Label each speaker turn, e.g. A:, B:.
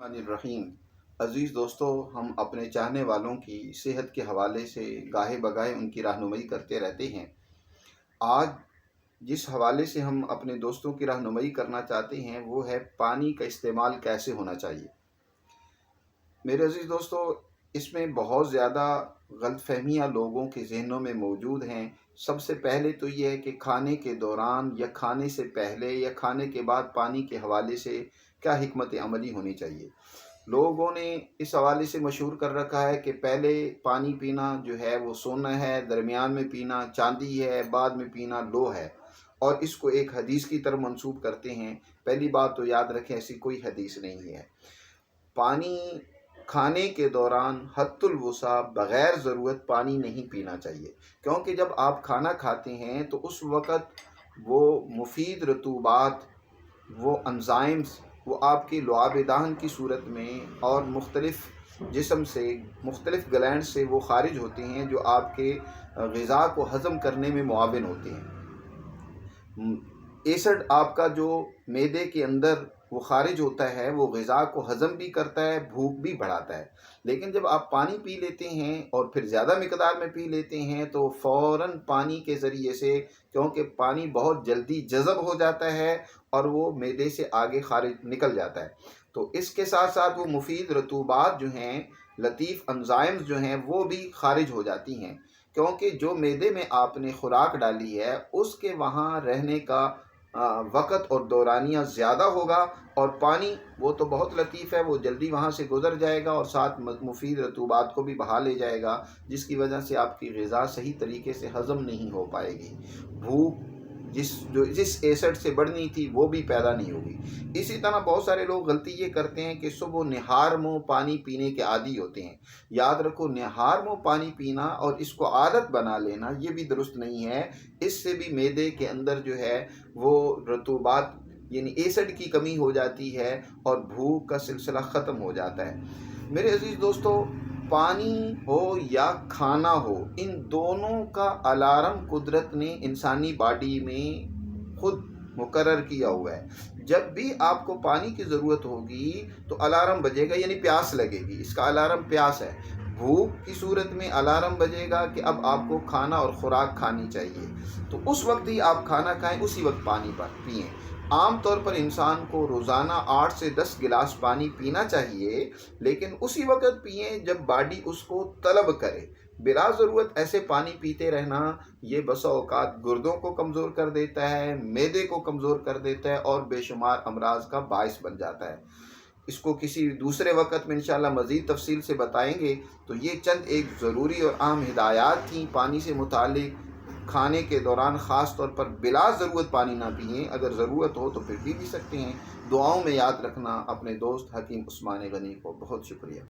A: الرحیم عزیز دوستو، ہم اپنے چاہنے والوں کی صحت کے حوالے سے گاہے بگاہے ان کی رہنمائی کرتے رہتے ہیں۔ آج جس حوالے سے ہم اپنے دوستوں کی رہنمائی کرنا چاہتے ہیں وہ ہے پانی کا استعمال کیسے ہونا چاہیے۔ میرے عزیز دوستو، اس میں بہت زیادہ غلط فہمیاں لوگوں کے ذہنوں میں موجود ہیں۔ سب سے پہلے تو یہ ہے کہ کھانے کے دوران یا کھانے سے پہلے یا کھانے کے بعد پانی کے حوالے سے کیا حکمت عملی ہونی چاہیے۔ لوگوں نے اس حوالے سے مشہور کر رکھا ہے کہ پہلے پانی پینا جو ہے وہ سونا ہے، درمیان میں پینا چاندی ہے، بعد میں پینا لو ہے، اور اس کو ایک حدیث کی طرف منسوب کرتے ہیں۔ پہلی بات تو یاد رکھیں، ایسی کوئی حدیث نہیں ہے۔ پانی کھانے کے دوران حد الوسع بغیر ضرورت پانی نہیں پینا چاہیے، کیونکہ جب آپ کھانا کھاتے ہیں تو اس وقت وہ مفید رطوبات، وہ انزائمز، وہ آپ کی لعاب دہن کی صورت میں اور مختلف جسم سے، مختلف گلینڈ سے وہ خارج ہوتے ہیں جو آپ کے غذا کو ہضم کرنے میں معاون ہوتے ہیں۔ ایسڈ آپ کا جو معدے کے اندر وہ خارج ہوتا ہے وہ غذا کو ہضم بھی کرتا ہے، بھوک بھی بڑھاتا ہے۔ لیکن جب آپ پانی پی لیتے ہیں اور پھر زیادہ مقدار میں پی لیتے ہیں تو فوراً پانی کے ذریعے سے، کیونکہ پانی بہت جلدی جذب ہو جاتا ہے اور وہ معدے سے آگے خارج نکل جاتا ہے، تو اس کے ساتھ ساتھ وہ مفید رطوبات جو ہیں، لطیف انزائمز جو ہیں، وہ بھی خارج ہو جاتی ہیں، کیونکہ جو معدے میں آپ نے خوراک ڈالی ہے اس کے وہاں رہنے کا وقت اور دورانیہ زیادہ ہوگا، اور پانی وہ تو بہت لطیف ہے، وہ جلدی وہاں سے گزر جائے گا اور ساتھ مفید رطوبات کو بھی بہا لے جائے گا، جس کی وجہ سے آپ کی غذا صحیح طریقے سے ہضم نہیں ہو پائے گی۔ بھوک جس ایسڈ سے بڑھنی تھی وہ بھی پیدا نہیں ہوگی۔ اسی طرح بہت سارے لوگ غلطی یہ کرتے ہیں کہ صبح نہار منہ پانی پینے کے عادی ہوتے ہیں۔ یاد رکھو، نہار منہ پانی پینا اور اس کو عادت بنا لینا یہ بھی درست نہیں ہے۔ اس سے بھی معدے کے اندر جو ہے وہ رطوبات یعنی ایسڈ کی کمی ہو جاتی ہے اور بھوک کا سلسلہ ختم ہو جاتا ہے۔ میرے عزیز دوستو، پانی ہو یا کھانا ہو، ان دونوں کا الارم قدرت نے انسانی باڈی میں خود مقرر کیا ہوا ہے۔ جب بھی آپ کو پانی کی ضرورت ہوگی تو الارم بجے گا، یعنی پیاس لگے گی، اس کا الارم پیاس ہے۔ بھوک کی صورت میں الارم بجے گا کہ اب آپ کو کھانا اور خوراک کھانی چاہیے، تو اس وقت ہی آپ کھانا کھائیں، اسی وقت پانی پئیں۔ عام طور پر انسان کو روزانہ 8 سے 10 گلاس پانی پینا چاہیے، لیکن اسی وقت پئیں جب باڈی اس کو طلب کرے۔ بلا ضرورت ایسے پانی پیتے رہنا یہ بسا اوقات گردوں کو کمزور کر دیتا ہے، معدے کو کمزور کر دیتا ہے اور بے شمار امراض کا باعث بن جاتا ہے۔ اس کو کسی دوسرے وقت میں انشاءاللہ مزید تفصیل سے بتائیں گے۔ تو یہ چند ایک ضروری اور اہم ہدایات تھیں پانی سے متعلق۔ کھانے کے دوران خاص طور پر بلا ضرورت پانی نہ پئیں، اگر ضرورت ہو تو پھر پی بھی سکتے ہیں۔ دعاؤں میں یاد رکھنا۔ اپنے دوست حکیم عثمان غنی کو بہت شکریہ۔